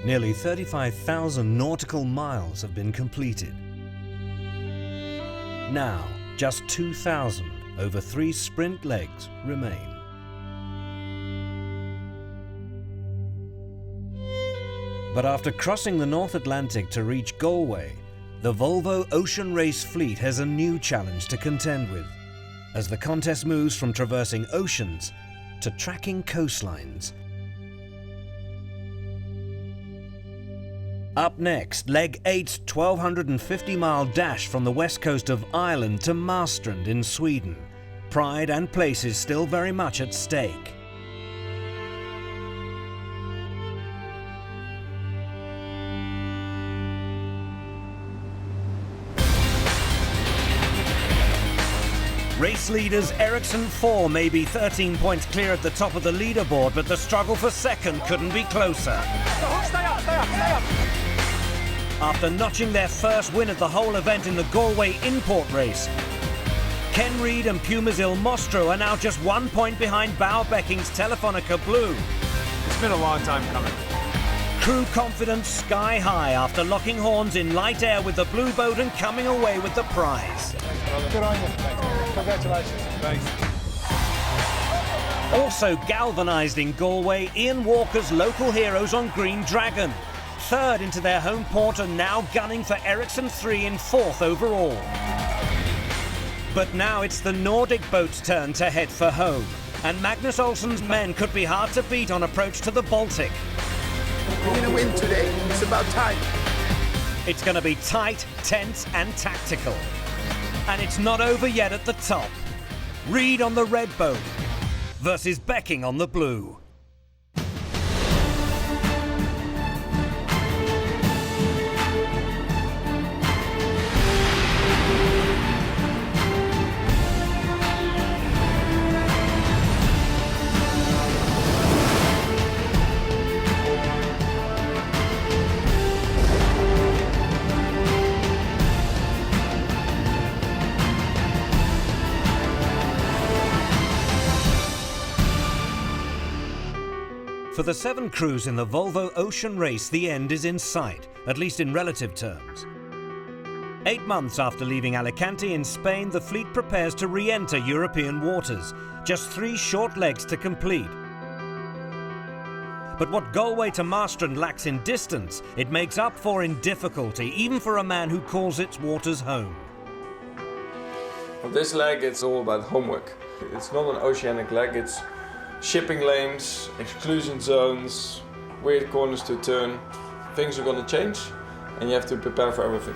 Nearly 35,000 nautical miles have been completed. Now, just 2,000 over 3 sprint legs remain. But after crossing the North Atlantic to reach Galway, the Volvo Ocean Race fleet has a new challenge to contend with, as the contest moves from traversing oceans to tracking coastlines. Up next, Leg 8's 1,250-mile dash from the west coast of Ireland to Marstrand in Sweden. Pride and place is still very much at stake. Race leaders Ericsson 4 may be 13 points clear at the top of the leaderboard, but the struggle for second couldn't be closer. Stay up, stay up, stay up. After notching their first win of the whole event in the Galway import race, Ken Reid and Puma's Il Mostro are now just 1 point behind Baubecking's Telefonica Blue. It's been a long time coming. Crew confidence sky high after locking horns in light air with the blue boat and coming away with the prize. Good on you. Congratulations. Thanks. Also galvanised in Galway, Ian Walker's local heroes on Green Dragon. Third into their home port and now gunning for Ericsson 3 in 4th overall. But now it's the Nordic boat's turn to head for home, and Magnus Olsen's men could be hard to beat on approach to the Baltic. We're going to win today. It's about time. It's going to be tight, tense and tactical. And it's not over yet at the top. Reid on the red boat versus Becking on the blue. For the 7 crews in the Volvo Ocean Race, the end is in sight, at least in relative terms. 8 months after leaving Alicante in Spain, the fleet prepares to re-enter European waters, just 3 short legs to complete. But what Galway to Marstrand lacks in distance, it makes up for in difficulty, even for a man who calls its waters home. On this leg, it's all about homework. It's not an oceanic leg, it's shipping lanes, exclusion zones, weird corners to turn. Things are going to change and you have to prepare for everything.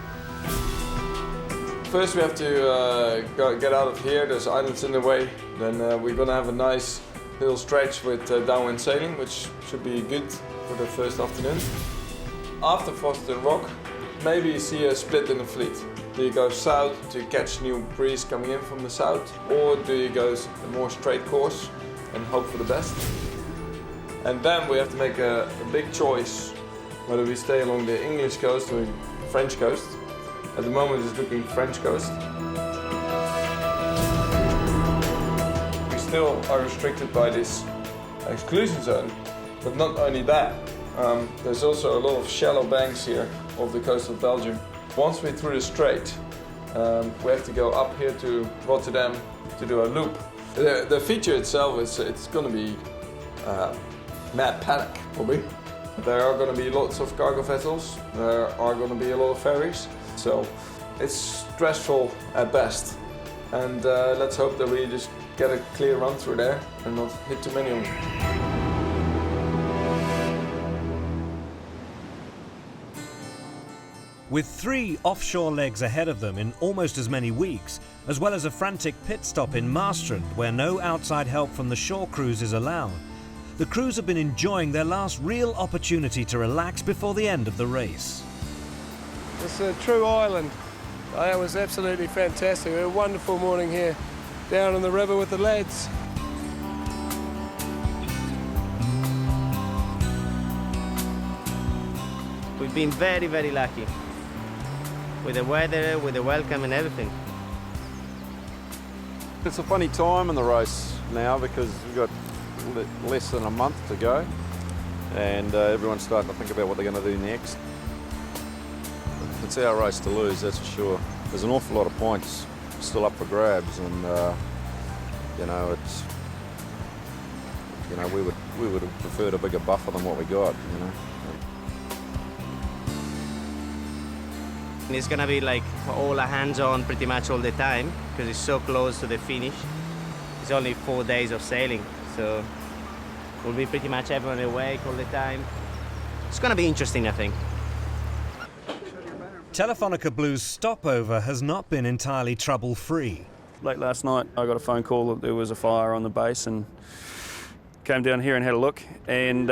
First we have to get out of here, there's islands in the way. Then we're going to have a nice little stretch with downwind sailing, which should be good for the first afternoon. After Fosterton Rock, maybe you see a split in the fleet. Do you go south to catch new breeze coming in from the south, or do you go a more straight course and hope for the best? And then we have to make a big choice whether we stay along the English coast or French coast. At the moment it's looking French coast. We still are restricted by this exclusion zone, but not only that, there's also a lot of shallow banks here off the coast of Belgium. Once we're through the strait, we have to go up here to Rotterdam to do a loop. The feature itself is it's going to be mad paddock, probably. There are going to be lots of cargo vessels, there are going to be a lot of ferries, so it's stressful at best. And let's hope that we just get a clear run through there and not hit too many of them. With 3 offshore legs ahead of them in almost as many weeks, as well as a frantic pit stop in Marstrand where no outside help from the shore crews is allowed, the crews have been enjoying their last real opportunity to relax before the end of the race. It's a true island. It was absolutely fantastic. We had a wonderful morning here down in the river with the lads. We've been very, very lucky with the weather, with the welcome and everything. It's a funny time in the race now because we've got less than a month to go. and everyone's starting to think about what they're going to do next. It's our race to lose, that's for sure. There's an awful lot of points still up for grabs, and you know, it's, you know, we would have preferred a bigger buffer than what we got, you know. It's gonna be like all hands-on pretty much all the time because it's so close to the finish. It's only 4 days of sailing, so we'll be pretty much everyone awake all the time. It's gonna be interesting, I think. Telefonica Blue's stopover has not been entirely trouble-free. Late last night I got a phone call that there was a fire on the base, and came down here and had a look, and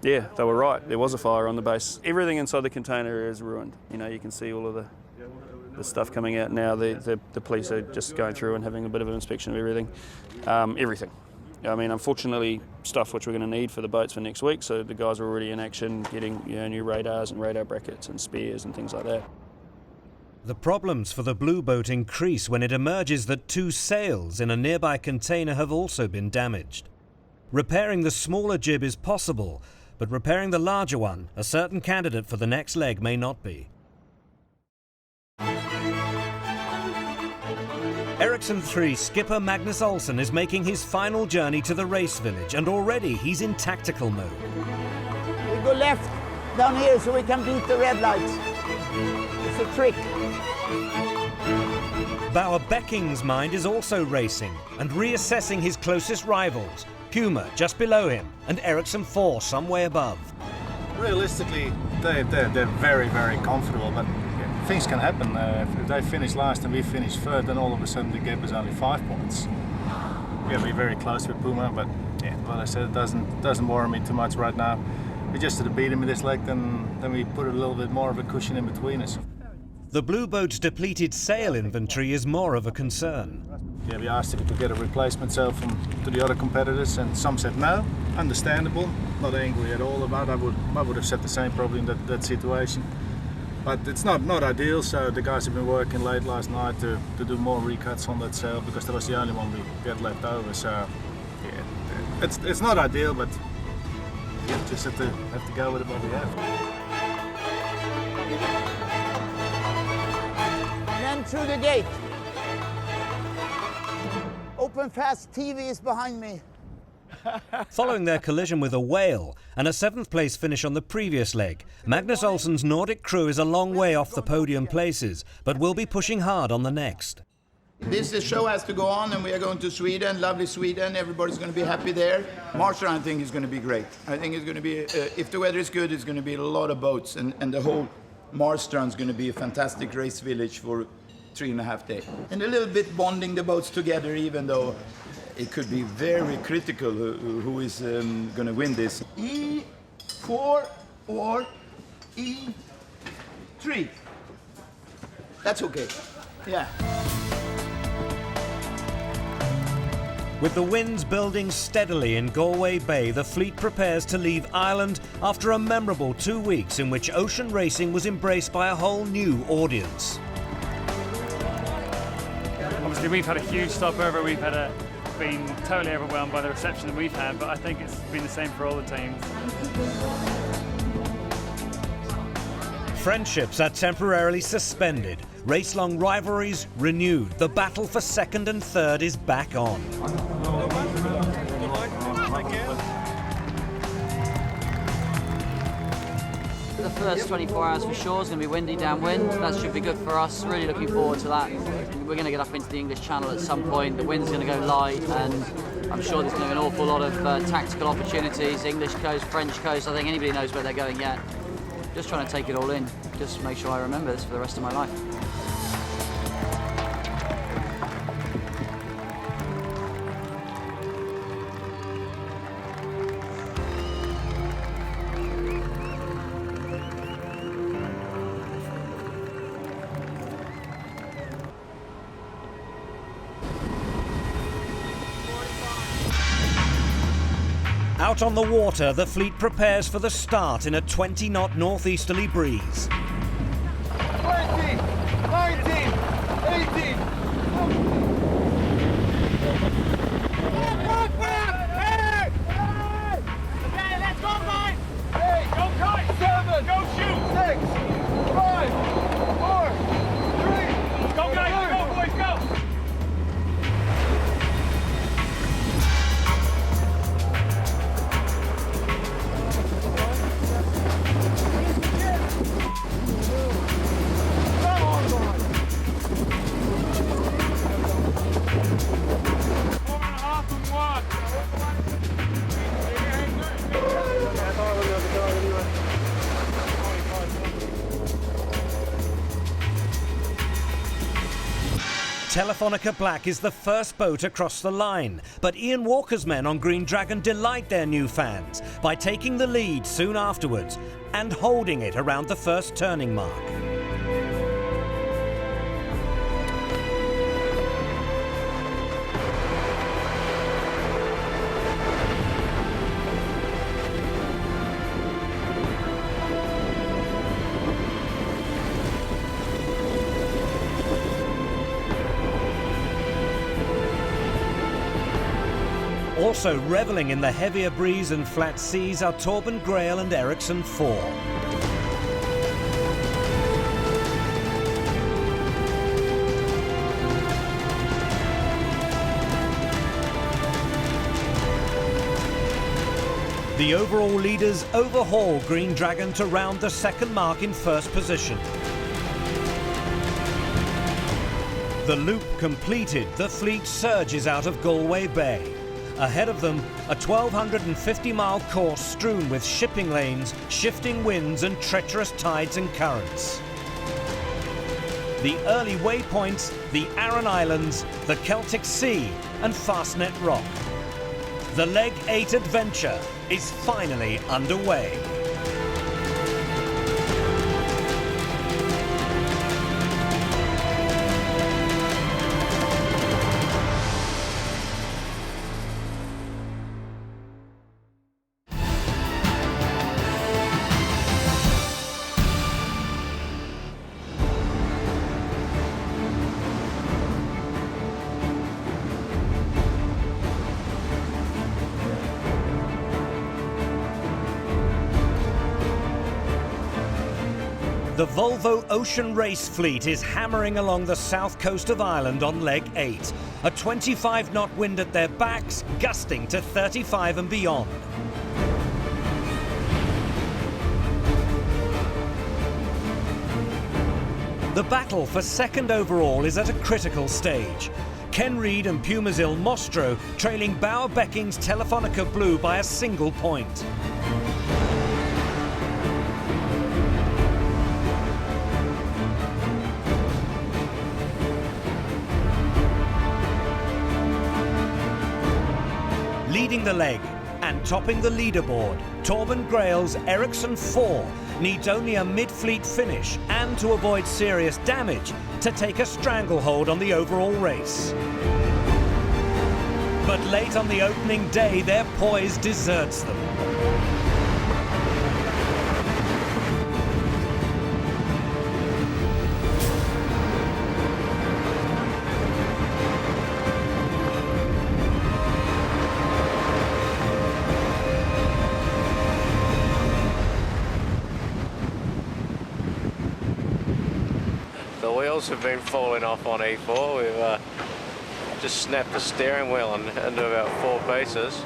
yeah, they were right. There was a fire on the base. Everything inside the container is ruined. You know, you can see all of the stuff coming out now. The police are just going through and having a bit of an inspection of everything. Everything. I mean, unfortunately, stuff which we're going to need for the boats for next week, so the guys are already in action getting, you know, new radars and radar brackets and spears and things like that. The problems for the Blue Boat increase when it emerges that 2 sails in a nearby container have also been damaged. Repairing the smaller jib is possible, but repairing the larger one, a certain candidate for the next leg may not be. Ericsson 3 skipper Magnus Olsen is making his final journey to the race village, and already he's in tactical mode. We go left down here so we can beat the red lights. It's a trick. Bauer Becking's mind is also racing and reassessing his closest rivals. Puma just below him and Ericsson 4 some way above. Realistically, they're very, very comfortable, but things can happen. If they finish last and we finish third, then all of a sudden the gap is only 5 points. Yeah, we're very close with Puma, but yeah, like I said, it doesn't worry me too much right now. We just had to beat him in this leg, then we put a little bit more of a cushion in between us. The Blue Boat's depleted sail inventory is more of a concern. Yeah, we asked if we could get a replacement sail to the other competitors, and some said no. Understandable, not angry at all about it. I would have said the same probably in that situation. But it's not ideal, so the guys have been working late last night to do more recuts on that sail because that was the only one we had left over. So yeah, it's not ideal, but you just have to go with what we have. And then through the gate. Open fast, TV is behind me. Following their collision with a whale and a 7th place finish on the previous leg, Magnus Olsen's Nordic crew is a long way off the podium places, but will be pushing hard on the next. This show has to go on, and we are going to Sweden, lovely Sweden. Everybody's going to be happy there. Marstrand, I think, is going to be great. I think it's going to be, if the weather is good, it's going to be a lot of boats, and the whole Marstrand is going to be a fantastic race village for 3.5 days. And a little bit bonding the boats together, even though it could be very critical who is going to win this. E4 or E3. That's okay. Yeah. With the winds building steadily in Galway Bay, the fleet prepares to leave Ireland after a memorable 2 weeks in which ocean racing was embraced by a whole new audience. Obviously, we've had a huge stopover. We've been totally overwhelmed by the reception that we've had, but I think it's been the same for all the teams. Friendships are temporarily suspended. Race-long rivalries renewed. The battle for 2nd and 3rd is back on. The first 24 hours for sure is going to be windy downwind. That should be good for us. Really looking forward to that. We're going to get up into the English Channel at some point. The wind's going to go light, and I'm sure there's going to be an awful lot of tactical opportunities. English coast, French coast. I think anybody knows where they're going yet. Just trying to take it all in. Just make sure I remember this for the rest of my life. Out on the water, the fleet prepares for the start in a 20-knot northeasterly breeze. 20, 19, 18. Okay, let's go, Telefonica Black is the first boat across the line, but Ian Walker's men on Green Dragon delight their new fans by taking the lead soon afterwards and holding it around the first turning mark. Also revelling in the heavier breeze and flat seas are Torben Grail and Ericsson 4. The overall leaders overhaul Green Dragon to round the second mark in first position. The loop completed, the fleet surges out of Galway Bay. Ahead of them, a 1,250-mile course strewn with shipping lanes, shifting winds and treacherous tides and currents. The early waypoints, the Aran Islands, the Celtic Sea and Fastnet Rock. The Leg 8 adventure is finally underway. The Volvo Ocean Race fleet is hammering along the south coast of Ireland on Leg 8. A 25-knot wind at their backs, gusting to 35 and beyond. The battle for second overall is at a critical stage. Ken Reid and Pumasil Mostro trailing Bauer Becking's Telefonica Blue by a single point. Leading the leg and topping the leaderboard, Torben Grail's Ericsson 4 needs only a mid-fleet finish and to avoid serious damage to take a stranglehold on the overall race. But late on the opening day, their poise deserts them. The wheels have been falling off on E4. We've just snapped the steering wheel into about 4 pieces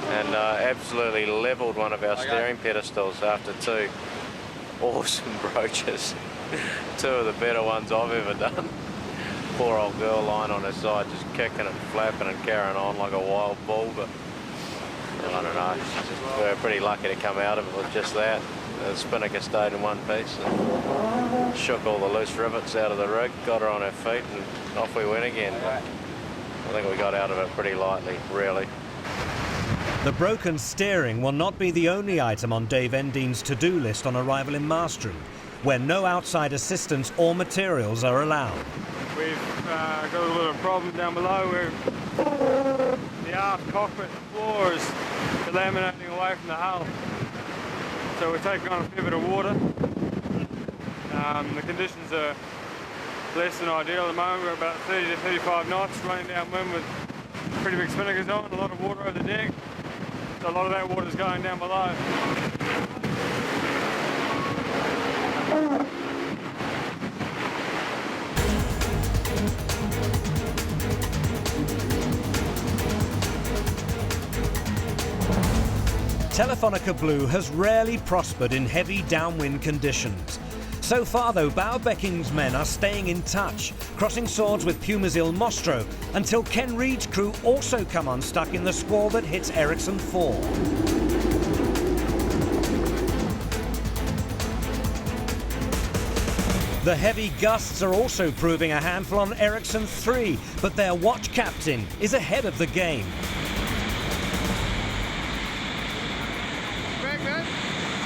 and absolutely levelled one of our steering pedestals after 2 awesome broaches. 2 of the better ones I've ever done. Poor old girl lying on her side just kicking and flapping and carrying on like a wild bull, but I don't know, we're pretty lucky to come out of it with just that. The spinnaker stayed in one piece and shook all the loose rivets out of the rig, got her on her feet and off we went again. But I think we got out of it pretty lightly, really. The broken steering will not be the only item on Dave Endine's to-do list on arrival in Marstrand, where no outside assistance or materials are allowed. We've got a little problem down below where the aft cockpit floor is laminating away from the hull. So we're taking on a fair bit of water. The conditions are less than ideal at the moment. We're about 30 to 35 knots, running downwind with pretty big spinnakers on, a lot of water over the deck. So a lot of that water is going down below. Telefonica Blue has rarely prospered in heavy downwind conditions. So far though, Bauer Becking's men are staying in touch, crossing swords with Pumasil Mostro, until Ken Reid's crew also come unstuck in the squall that hits Ericsson 4. The heavy gusts are also proving a handful on Ericsson 3, but their watch captain is ahead of the game. Magnus,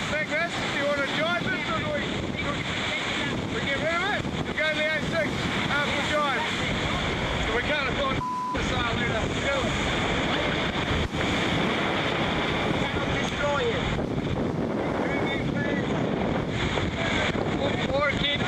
do you want to drive this or do we get rid of it? We go to the A6 after drive. So we can't afford the sail either. Kill it. Destroy it. Or keep it.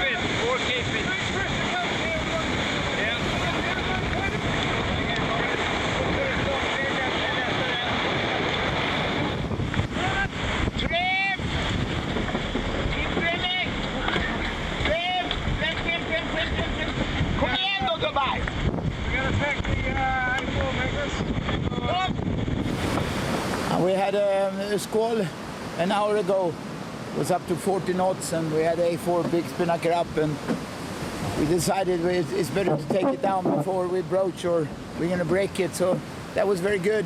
We had a squall an hour ago. It was up to 40 knots, and we had A4 big spinnaker up, and we decided it's better to take it down before we broach or we're going to break it. So that was very good.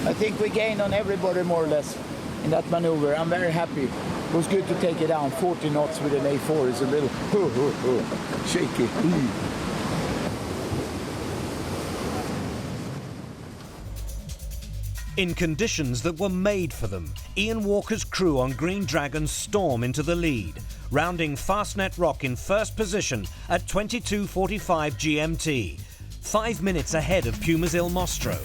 I think we gained on everybody more or less in that maneuver. I'm very happy. It was good to take it down. 40 knots with an A4 is a little shaky. In conditions that were made for them, Ian Walker's crew on Green Dragon storm into the lead, rounding Fastnet Rock in first position at 22:45 GMT, 5 minutes ahead of Puma's Il Mostro.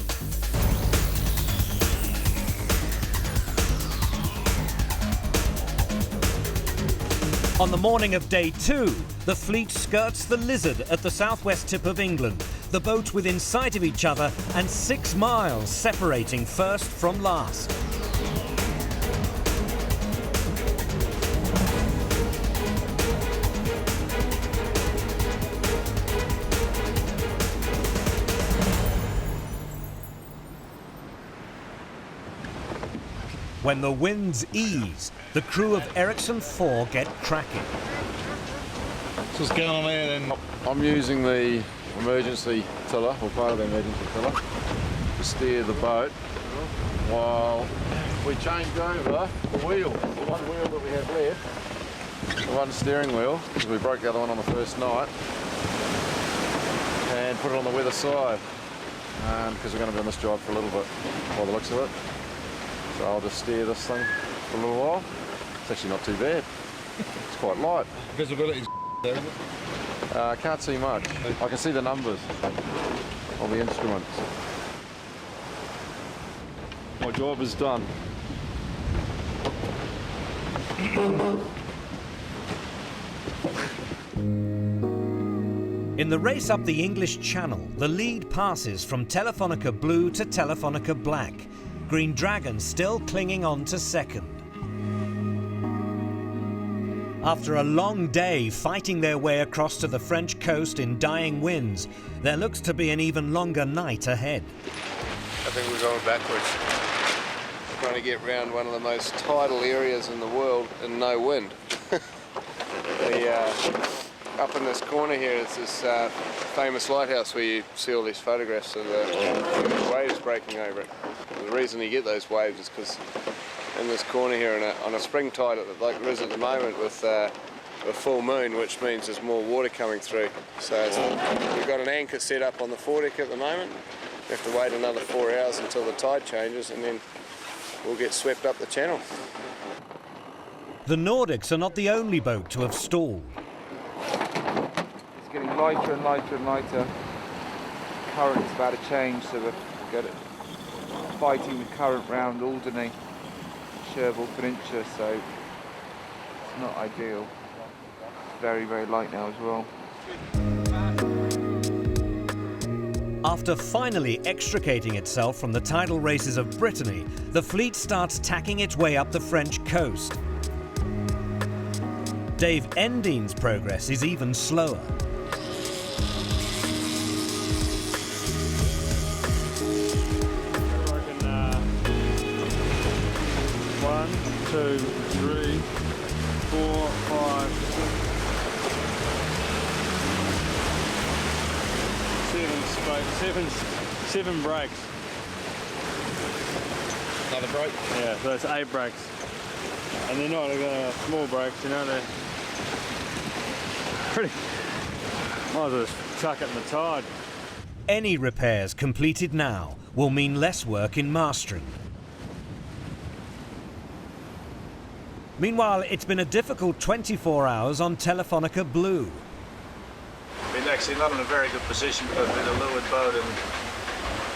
On the morning of day 2, the fleet skirts the Lizard at the southwest tip of England, the boats within sight of each other and 6 miles separating first from last. When the winds ease, the crew of Ericsson 4 get cracking. So what's going on here then? I'm using the emergency tiller, or part of the emergency tiller, to steer the boat while we change over the wheel. The one wheel that we have left, the one steering wheel, because we broke the other one on the first night, and put it on the weather side, because we're going to be on this job for a little bit, by the looks of it. So I'll just steer this thing for a little while. It's actually not too bad. It's quite light. Visibility's there, is it? I can't see much. I can see the numbers on the instruments. My job is done. In the race up the English Channel, the lead passes from Telefonica Blue to Telefonica Black, Green Dragon still clinging on to second. After a long day fighting their way across to the French coast in dying winds, there looks to be an even longer night ahead. I think we're going backwards. We're trying to get round one of the most tidal areas in the world and no wind. Up in this corner here is this famous lighthouse where you see all these photographs of the waves breaking over it. The reason you get those waves is because in this corner here on a spring tide like there is at the moment with a full moon, which means there's more water coming through. So we've got an anchor set up on the foredeck at the moment. We have to wait another 4 hours until the tide changes, and then we'll get swept up the channel. The Nordics are not the only boat to have stalled. It's getting lighter and lighter and lighter. Current's about to change, so we've got it fighting the current round Alderney, Cherbourg Peninsula, so it's not ideal. It's very, very light now as well. After finally extricating itself from the tidal races of Brittany, the fleet starts tacking its way up the French coast. Dave Endine's progress is even slower. I reckon 1, 2, 3, 4, 5, 6, 7 brakes. Another brake? Yeah, so it's 8 brakes. And they're not small brakes, you know, they're Might as well just chuck it in the tide. Any repairs completed now will mean less work in Marstrand. Meanwhile, it's been a difficult 24 hours on Telefonica Blue. Been actually not in a very good position because with a leeward boat, and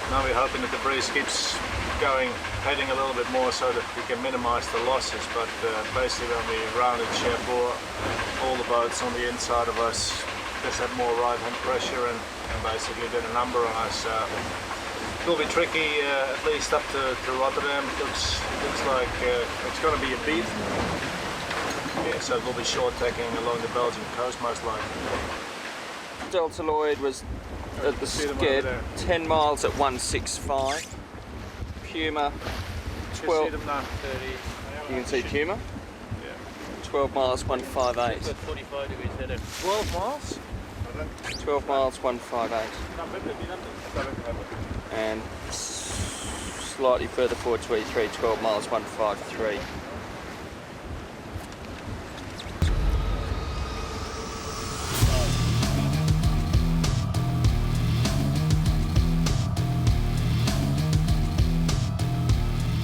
now we're hoping that the breeze keeps going, heading a little bit more so that we can minimize the losses. But basically when we rounded Cherbourg, all the boats on the inside of us just had more right-hand pressure and basically did a number on us. It will be tricky, at least up to Rotterdam. Looks like it's going to be a beat. Yeah, so it will be short tacking along the Belgian coast most likely. Delta Lloyd was at the skid, 10 miles at 165. Puma, 12. You can see Puma. 12 miles 158. 45 degrees headed. 12 miles? 12 miles 158. And slightly further forward to E3, 12 miles 153.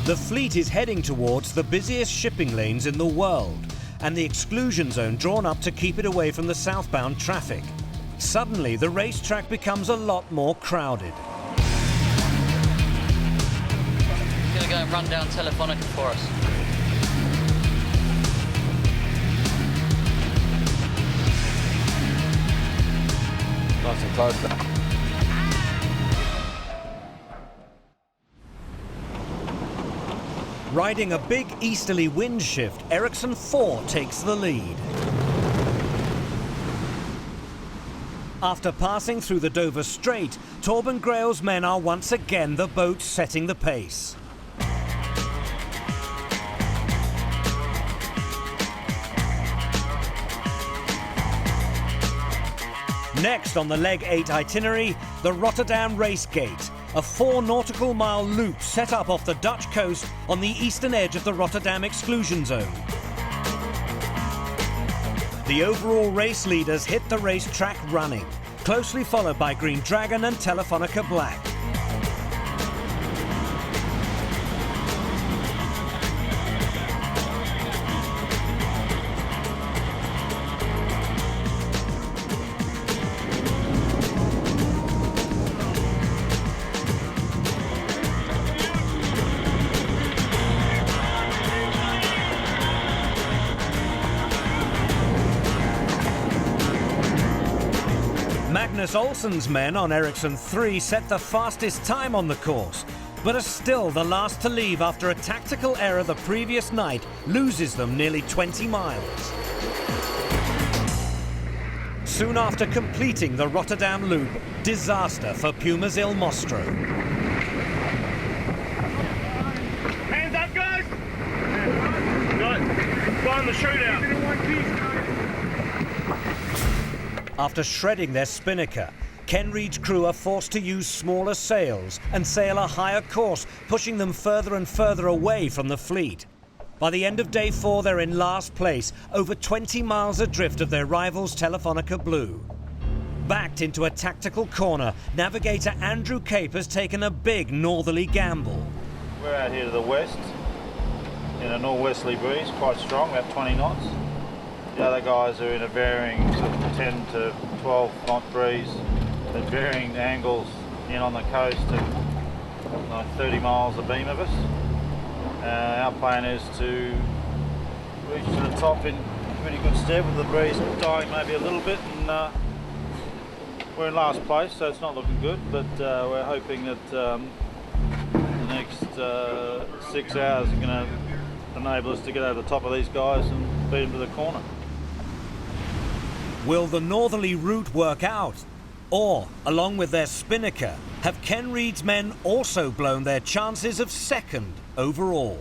The fleet is heading towards the busiest shipping lanes in the world and the exclusion zone drawn up to keep it away from the southbound traffic. Suddenly, the racetrack becomes a lot more crowded. He's going to go and run down Telefonica for us. Nice and close there. Riding a big easterly wind shift, Ericsson 4 takes the lead. After passing through the Dover Strait, Torben Grail's men are once again the boats setting the pace. Next on the Leg 8 itinerary, the Rotterdam Race Gate, a 4 nautical mile loop set up off the Dutch coast on the eastern edge of the Rotterdam exclusion zone. The overall race leaders hit the racetrack running, closely followed by Green Dragon and Telefonica Black. Magnus Olsen's men on Ericsson 3 set the fastest time on the course, but are still the last to leave after a tactical error the previous night loses them nearly 20 miles. Soon after completing the Rotterdam loop, disaster for Puma's Il Mostro. Hands up, guys! Good. Find the shootout. After shredding their spinnaker, Ken Reid's crew are forced to use smaller sails and sail a higher course, pushing them further and further away from the fleet. By the end of day 4, they're in last place, over 20 miles adrift of their rivals Telefonica Blue. Backed into a tactical corner, navigator Andrew Cape has taken a big northerly gamble. We're out here to the west in a northwesterly breeze, quite strong, about 20 knots. The other guys are in a varying sort of 10 to 12 knot breeze at varying angles in on the coast at like 30 miles abeam of us. Our plan is to reach to the top in pretty good stead with the breeze dying maybe a little bit, and we're in last place, so it's not looking good, but we're hoping that the next 6 hours are going to enable us to get over the top of these guys and beat them to the corner. Will the northerly route work out? Or, along with their spinnaker, have Ken Reid's men also blown their chances of second overall?